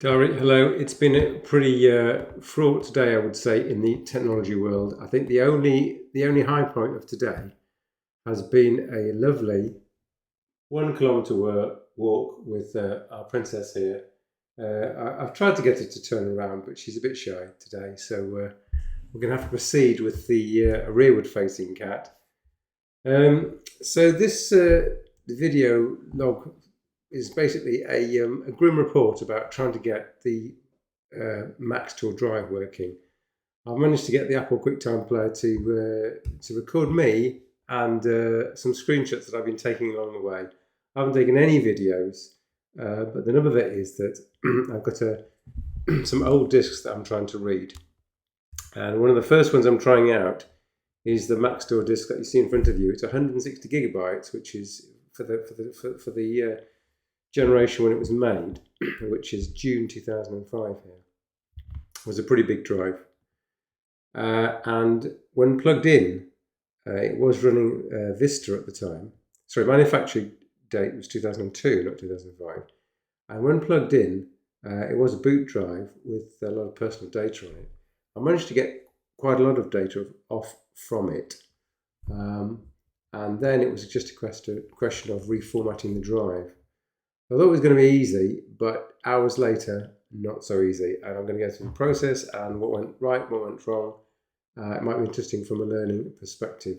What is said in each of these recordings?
Dari, hello. It's been a pretty fraught day, I would say, in the technology world. I think the only high point of today has been a lovely 1 kilometre walk with our princess here. I've tried to get her to turn around, but she's a bit shy today, so we're going to have to proceed with the rearward-facing cat. So this video log is basically a grim report about trying to get the Maxtor drive working. I've managed to get the Apple QuickTime Player to record me and some screenshots that I've been taking along the way. I haven't taken any videos, but the nub of it is that I've got some old discs that I'm trying to read. And one of the first ones I'm trying out is the Maxtor disc that you see in front of you. It's 160 gigabytes, which is for the generation when it was made, which is June 2005 here. It was a pretty big drive. And when plugged in, it was running Vista at the time. Sorry, manufacturing date was 2002, not 2005. And when plugged in, it was a boot drive with a lot of personal data on it. I managed to get quite a lot of data off from it. And then it was just a question of reformatting the drive. I thought it was going to be easy, but hours later, not so easy. And I'm going to go through the process and what went right, what went wrong. It might be interesting from a learning perspective.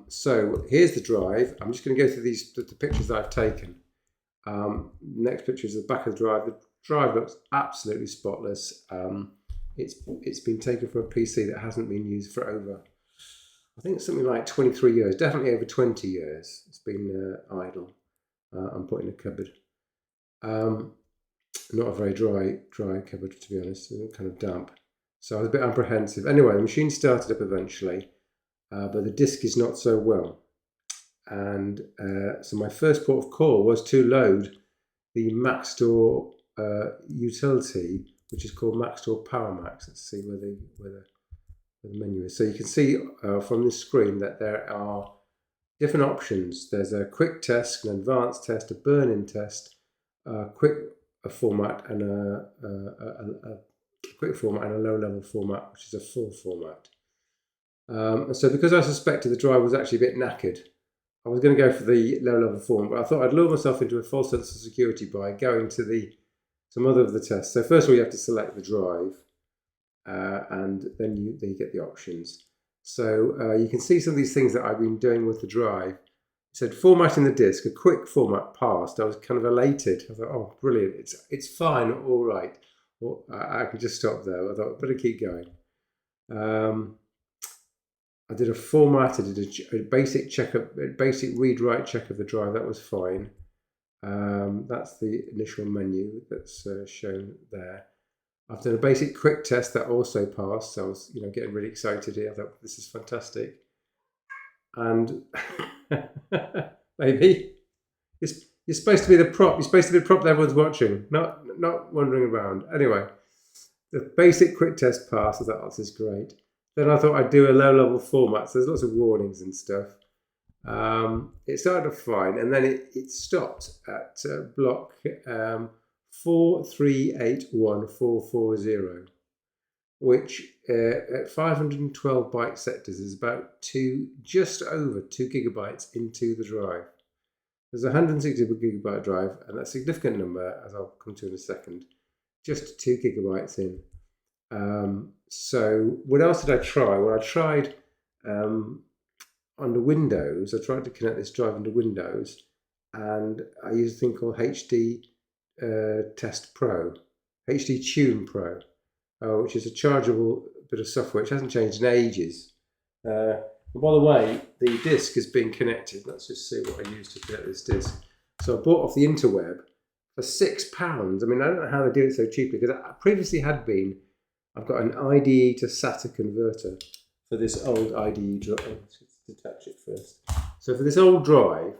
So here's the drive. I'm just going to go through the pictures that I've taken. Next picture is the back of the drive. The drive looks absolutely spotless. It's been taken from a PC that hasn't been used for over, I think it's something like 23 years, definitely over 20 years. It's been idle. I'm put in a cupboard. Not a very dry cupboard, to be honest, kind of damp. So I was a bit apprehensive. Anyway, the machine started up eventually, but the disk is not so well. And so my first port of call was to load the Maxtor utility, which is called Maxtor PowerMax. Let's see where the menu is. So you can see from this screen that there are different options. There's a quick test, an advanced test, a burn-in test, a quick format, and a quick format and a low-level format, which is a full format. And so because I suspected the drive was actually a bit knackered, I was going to go for the low-level format, but I thought I'd lure myself into a false sense of security by going to some other of the tests. So first of all, you have to select the drive, and then you get the options. So you can see some of these things that I've been doing with the drive. It said formatting the disk, a quick format passed. I was kind of elated. I thought, oh, brilliant, it's fine, all right. Well, I could just stop there. I thought, better keep going. I did a format, I did a basic checkup, a basic read-write check of the drive. That was fine. That's the initial menu that's shown there. I've done a basic quick test that also passed, so I was, getting really excited here. I thought, this is fantastic. And maybe you're supposed to be the prop. You're supposed to be the prop that everyone's watching, not wandering around. Anyway, the basic quick test passed. I thought, oh, this is great. Then I thought I'd do a low-level format. So there's lots of warnings and stuff. It started off fine, and then it stopped at block 4381440, which at 512 byte sectors is about just over 2 gigabytes into the drive. There's a 160 gigabyte drive, and that's a significant number, as I'll come to in a second, just 2 gigabytes in. So what else did I try? Well, I tried under Windows. I tried to connect this drive under Windows, and I used a thing called HD Test Pro, HD Tune Pro, which is a chargeable bit of software which hasn't changed in ages. And by the way, the disk is being connected. Let's just see what I used to connect this disk. So I bought off the interweb for £6. I mean, I don't know how they do it so cheaply, because I previously I've got an IDE to SATA converter for this old IDE drive. Let's detach it first. So for this old drive,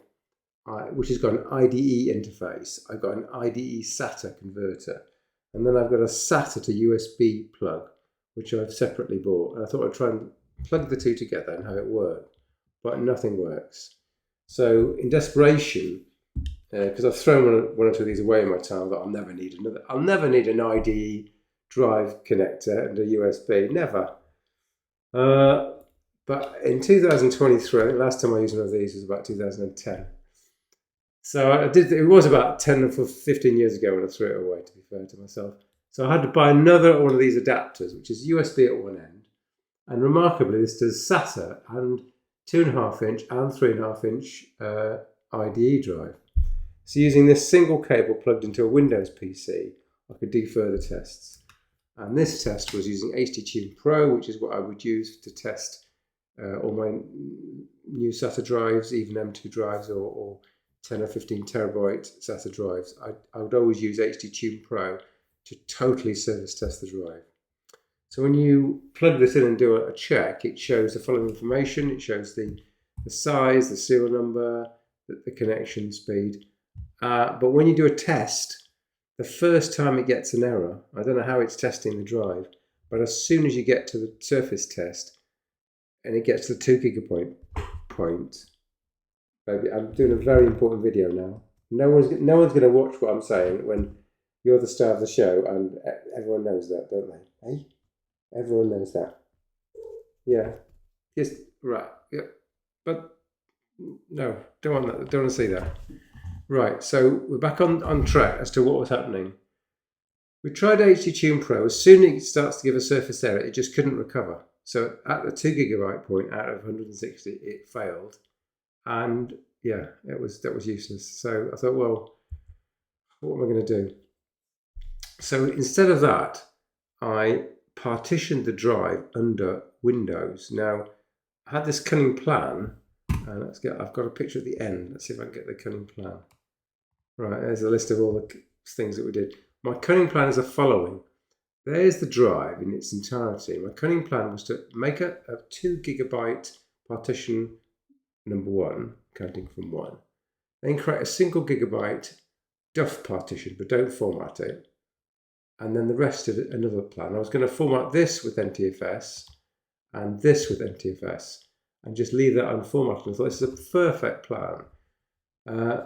which has got an IDE interface, I've got an IDE SATA converter, and then I've got a SATA to USB plug, which I've separately bought. And I thought I'd try and plug the two together and have it work, but nothing works. So in desperation, because I've thrown one or two of these away in my time, but I'll never need another. I'll never need an IDE drive connector and a USB, never. But in 2023, I think last time I used one of these was about 2010. So I did. It was about 10 or 15 years ago when I threw it away, to be fair to myself. So I had to buy another one of these adapters, which is USB at one end. And remarkably, this does SATA and 2.5 inch and 3.5 inch IDE drive. So using this single cable plugged into a Windows PC, I could do further tests. And this test was using HDTune Pro, which is what I would use to test all my new SATA drives, even M2 drives or 10 or 15 terabyte SATA drives. I would always use HDTune Pro to totally service test the drive. So when you plug this in and do a check, it shows the following information. It shows the size, the serial number, the connection speed. But when you do a test, the first time it gets an error, I don't know how it's testing the drive, but as soon as you get to the surface test and it gets to the 2 gigabyte point, baby, I'm doing a very important video now. No one's going to watch what I'm saying when you're the star of the show, and everyone knows that, don't they? Hey? Everyone knows that. Yeah. Yes, right. Yeah. But no, don't want that. Don't want to see that. Right, so we're back on track as to what was happening. We tried HDTune Pro. As soon as it starts to give a surface error, it just couldn't recover. So at the 2 gigabyte point out of 160, it failed. And yeah, that was useless. So I thought, well, what am I going to do? So instead of that, I partitioned the drive under Windows. Now, I had this cunning plan. I've got a picture at the end. Let's see if I can get the cunning plan. Right, there's a list of all the things that we did. My cunning plan is the following. There's the drive in its entirety. My cunning plan was to make a 2 gigabyte partition number 1, counting from 1. Then create a single gigabyte duff partition, but don't format it. And then the rest of it, another plan. I was going to format this with NTFS and this with NTFS and just leave that unformatted. I thought this is a perfect plan.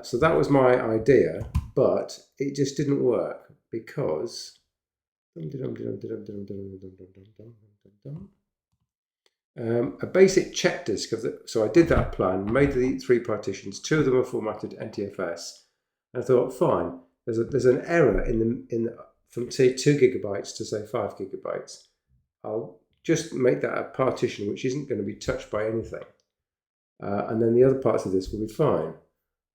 So that was my idea, but it just didn't work because a basic check disk so I did that plan, made the 3 partitions, 2 of them are formatted NTFS, and I thought, fine, there's an error in the from say 2 gigabytes to say 5 gigabytes. I'll just make that a partition which isn't going to be touched by anything, and then the other parts of this will be fine.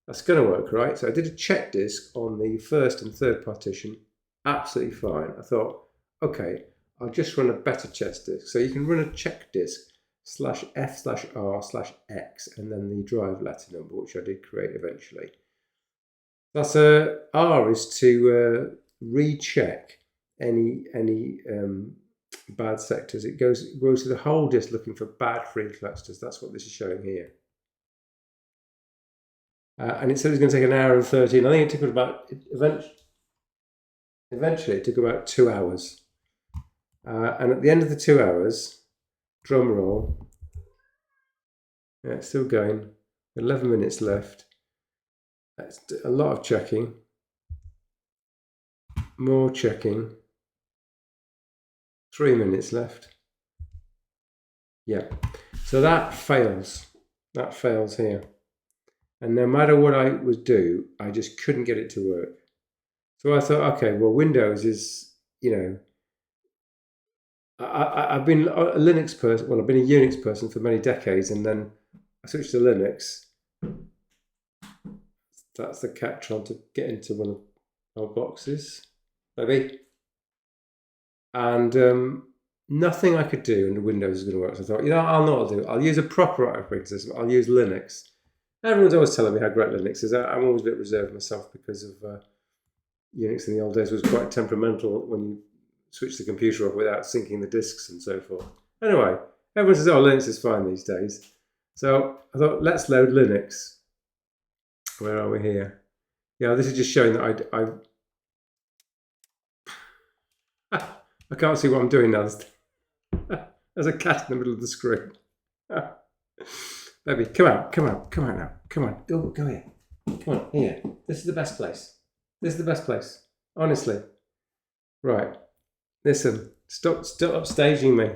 That's going to work, right? So I did a check disk on the 1st and 3rd partition, absolutely fine. I thought, okay, I'll just run a better check disk. So you can run a check disk /f/r/x and then the drive letter number, which I did create eventually. That's R is to recheck any bad sectors. It goes through the whole disk looking for bad free clusters. That's what this is showing here. And it said it was going to take 1 hour and 13. I think it took about, eventually it took about 2 hours. And at the end of the 2 hours, drum roll, yeah, it's still going, 11 minutes left. That's a lot of checking, more checking, 3 minutes left. Yeah, so that fails here. And no matter what I would do, I just couldn't get it to work. So I thought, okay, well, Windows is, I've been a Linux person, well, I've been a Unix person for many decades, and then I switched to Linux. That's the cat trying to get into one of our boxes, maybe. And nothing I could do under Windows is going to work. So I thought, I'll know what I'll do. I'll use a proper operating system. I'll use Linux. Everyone's always telling me how great Linux is. I'm always a bit reserved myself because of Unix in the old days was quite temperamental when you switch the computer off without syncing the disks and so forth. Anyway, everyone says, oh, Linux is fine these days. So I thought, let's load Linux. Where are we here? Yeah, this is just showing that I can't see what I'm doing now. There's a cat in the middle of the screen. Baby, come out now. Come on, go here. Come on, here. This is the best place. This is the best place. Honestly. Right. Listen. Stop upstaging me.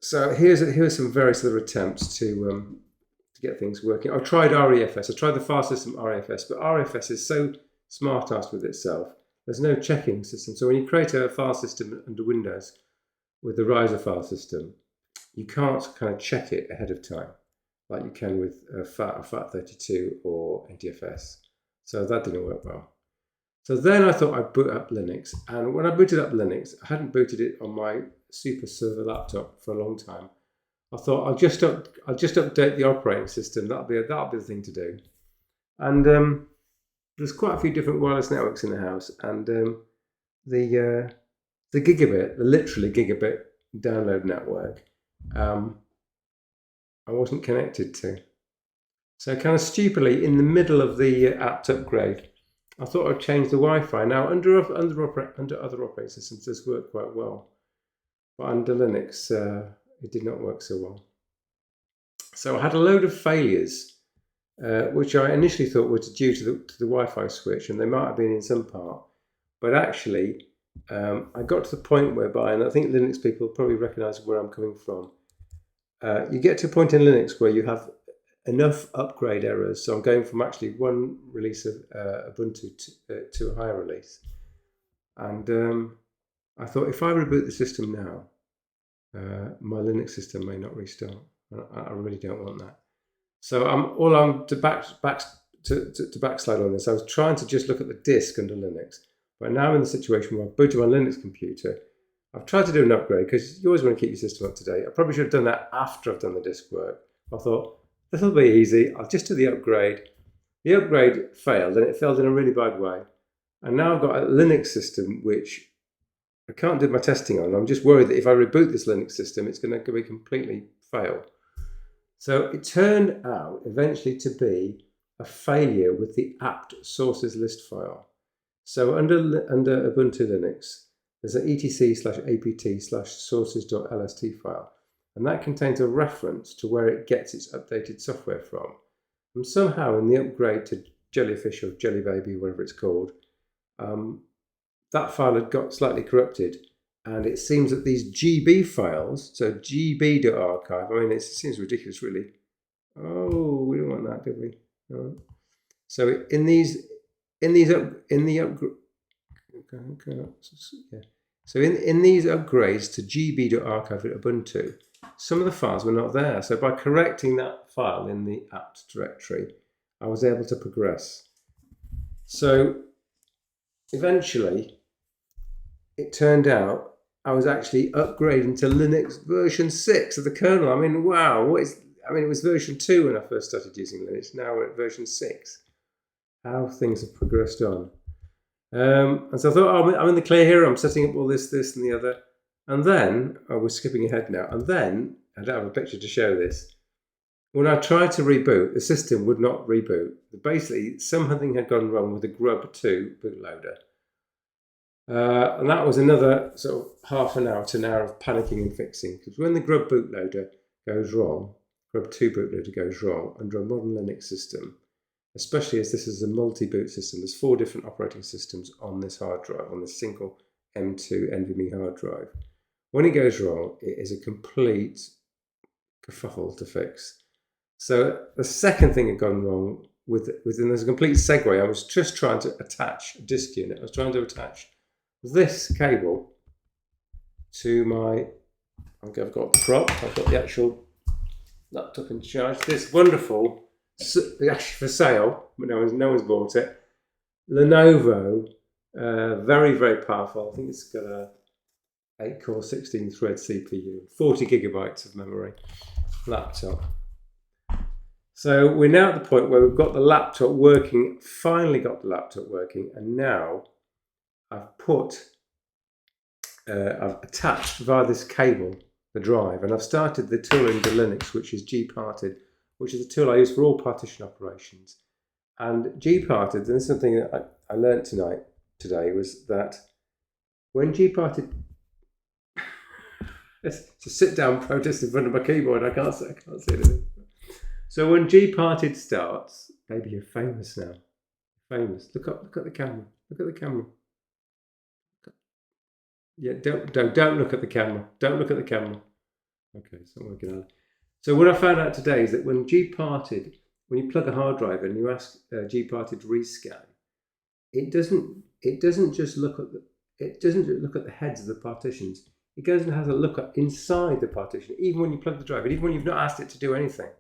So here's some various other attempts to get things working. I've tried REFS. I tried the file system REFS, but REFS is so smart-assed with itself. There's no checking system. So when you create a file system under Windows with the Riser file system, you can't kind of check it ahead of time like you can with FAT32 or NTFS. So that didn't work well. So then I thought I'd boot up Linux. And when I booted up Linux, I hadn't booted it on my super server laptop for a long time. I thought I'll just update the operating system. That'll be the thing to do. And there's quite a few different wireless networks in the house, and the gigabit, the literally gigabit download network, I wasn't connected to. So kind of stupidly, in the middle of the apt upgrade, I thought I'd change the Wi-Fi. Now under other operating systems, this worked quite well, but under Linux, it did not work so well. So I had a load of failures, which I initially thought were due to the Wi-Fi switch, and they might have been in some part. But actually, I got to the point whereby, and I think Linux people probably recognise where I'm coming from, you get to a point in Linux where you have enough upgrade errors. So I'm going from actually one release of Ubuntu to a higher release. And I thought, if I reboot the system now, my Linux system may not restart. I really don't want that. So I'm to backslide on this. I was trying to just look at the disk under Linux, but now I'm in the situation where I've booted my Linux computer. I've tried to do an upgrade because you always want to keep your system up to date. I probably should have done that after I've done the disk work. I thought, this will be easy. I'll just do the upgrade. The upgrade failed, and it failed in a really bad way. And now I've got a Linux system which I can't do my testing on. I'm just worried that if I reboot this Linux system, it's going to be completely fail. So it turned out eventually to be a failure with the apt sources list file. So under Ubuntu Linux, there's an etc/apt/sources.lst file. And that contains a reference to where it gets its updated software from. And somehow in the upgrade to Jellyfish or Jellybaby, whatever it's called, that file had got slightly corrupted. And it seems that these GB files, so gb.archive, I mean, it seems ridiculous, really. Oh, we don't want that, do we? No. So in these upgrades to gb.archive at Ubuntu, some of the files were not there. So by correcting that file in the apt directory, I was able to progress. So eventually, it turned out I was actually upgrading to Linux version 6 of the kernel. I mean, wow, it was version 2 when I first started using Linux. Now we're at version 6. How things have progressed on. And so I thought, oh, I'm in the clear here. I'm setting up all this, and the other. And then, we're skipping ahead now. And then, I don't have a picture to show this. When I tried to reboot, the system would not reboot. Basically, something had gone wrong with the Grub 2 bootloader. And that was another sort of half an hour to an hour of panicking and fixing. Because when the Grub bootloader goes wrong, Grub 2 bootloader goes wrong under a modern Linux system, especially as this is a multi-boot system, there's 4 different operating systems on this hard drive, on this single M2 NVMe hard drive. When it goes wrong, it is a complete kerfuffle to fix. So the second thing had gone wrong within there's a complete segue. I was just trying to attach a disk unit. I was trying to attach this cable to my, I've got the prop, I've got the actual laptop in charge. This wonderful, actually for sale, but no one's bought it. Lenovo, very, very powerful. I think it's got a 8-core, 16-thread CPU, 40 gigabytes of memory laptop. So we're now at the point where we've got the laptop working, finally got the laptop working, and now I've attached via this cable the drive, and I've started the tool into Linux, which is gparted, which is the tool I use for all partition operations. And gparted, and this is something that I learned today, was that when gparted, it's a sit-down protest in front of my keyboard. I can't say anything. So when gparted starts, maybe you're famous now. Famous. Look at the camera. Look at the camera. Yeah, don't look at the camera. Don't look at the camera. Okay, it's not working out. So what I found out today is that when gparted, when you plug a hard drive in and you ask gparted rescan, it doesn't just look at the heads of the partitions. It goes and has a look at inside the partition, even when you plug the drive in, even when you've not asked it to do anything.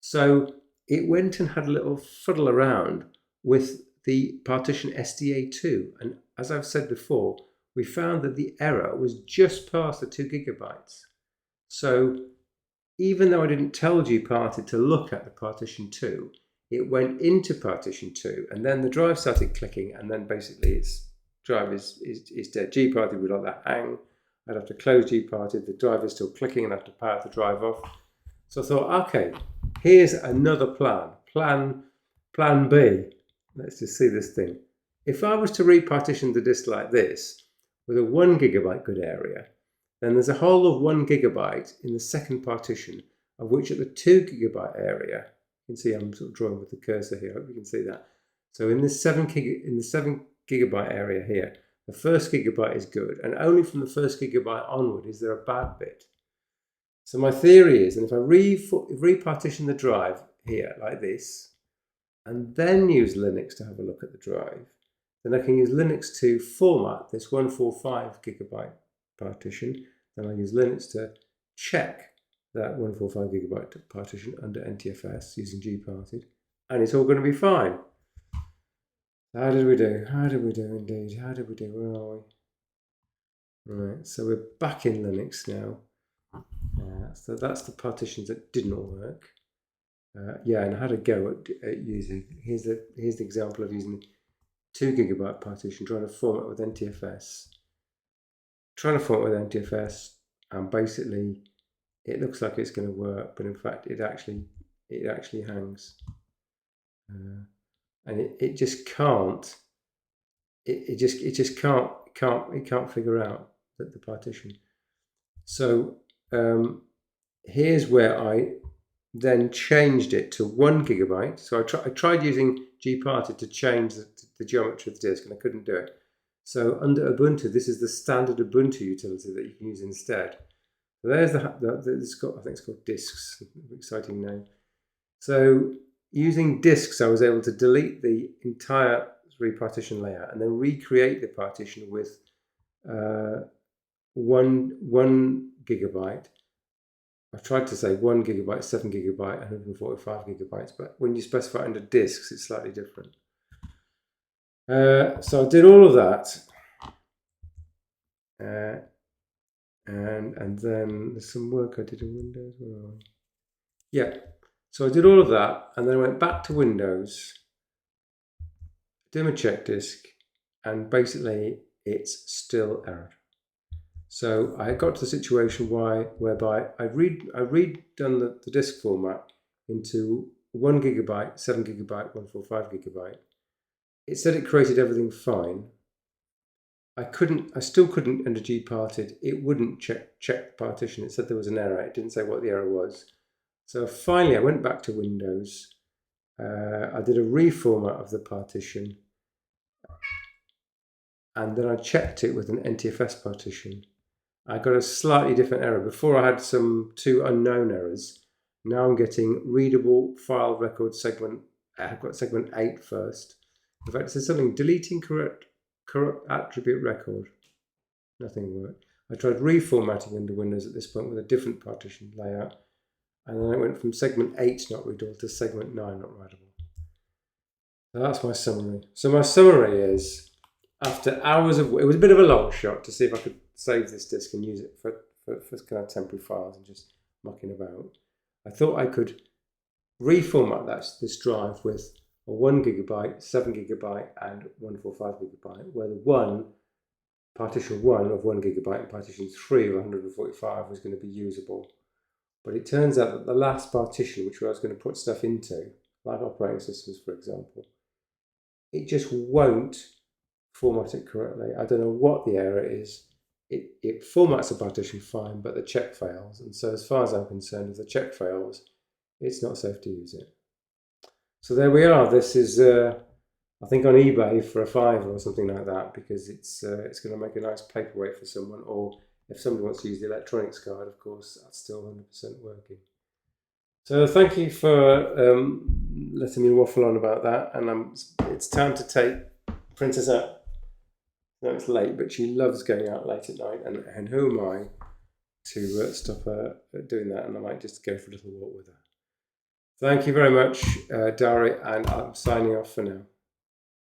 So it went and had a little fuddle around with the partition SDA2, and as I've said before, we found that the error was just past the 2 gigabytes. So even though I didn't tell gparted to look at the partition 2, it went into partition 2, and then the drive started clicking, and then basically its drive is dead. Gparted would let that hang. I'd have to close gparted, the drive is still clicking, and I have to power the drive off. So I thought, okay, here's another plan. Plan B. Let's just see this thing. If I was to repartition the disk like this, with a 1 gigabyte good area, then there's a whole of 1 gigabyte in the second partition, of which at the 2 gigabyte area, you can see I'm sort of drawing with the cursor here, I hope you can see that. So in the 7 gigabyte area here, the first gigabyte is good, and only from the first gigabyte onward is there a bad bit. So my theory is, and if I repartition the drive here like this, and then use Linux to have a look at the drive, then I can use Linux to format this 145 gigabyte partition. Then I use Linux to check that 145 gigabyte partition under NTFS using gparted, and it's all going to be fine. How did we do? How did we do indeed? How did we do? Where are we? Right, so we're back in Linux now. So that's the partitions that didn't work. Yeah, and I had a go at using, here's the example of using 2 gigabyte partition, trying to format with NTFS. And basically it looks like it's going to work, but in fact it actually hangs. And it just can't. It just can't figure out the partition. So here's where I then changed it to 1 gigabyte. So I tried using gparted to change the geometry of the disk, and I couldn't do it. So under Ubuntu, this is the standard Ubuntu utility that you can use instead. So there's I think it's called disks, exciting name. So using disks, I was able to delete the entire repartition layout and then recreate the partition with 1 gigabyte. I tried to say 1 gigabyte, 7 gigabyte, 145 gigabytes, but when you specify under disks, it's slightly different. So I did all of that, and then there's some work I did in Windows. Yeah, so I did all of that, and then I went back to Windows, did my check disk, and basically it's still errored. So I got to the situation whereby I redone the disk format into 1 gigabyte, 7 gigabyte, 145 gigabyte. It said it created everything fine. I still couldn't under gparted. It wouldn't check the partition. It said there was an error. It didn't say what the error was. So finally I went back to Windows. I did a reformat of the partition, and then I checked it with an NTFS partition. I got a slightly different error. Before I had 2 unknown errors. Now I'm getting readable file record segment. I've got segment 8 first. In fact, it says something, deleting corrupt attribute record. Nothing worked. I tried reformatting under Windows at this point with a different partition layout. And then it went from segment 8 not readable to segment 9 not writable. So that's my summary. So my summary is, after hours of, it was a bit of a long shot to see if I could save this disk and use it for kind of temporary files and just mucking about. I thought I could reformat this drive with a 1 gigabyte, 7 gigabyte, and 145 gigabyte, where the partition 1 of 1 gigabyte and partition 3 of 145 was going to be usable. But it turns out that the last partition, which I was going to put stuff into, like operating systems, for example, it just won't format it correctly. I don't know what the error is. It formats the partition fine, but the check fails. And so as far as I'm concerned, if the check fails, it's not safe to use it. So there we are. This is, I think, on eBay for a £5 or something like that, because it's going to make a nice paperweight for someone. Or if somebody wants to use the electronics card, of course, that's still 100% working. So thank you for letting me waffle on about that. And it's time to take Princess out. No, it's late, but she loves going out late at night. And who am I to stop her doing that? And I might just go for a little walk with her. Thank you very much, Dari, and I'm signing off for now.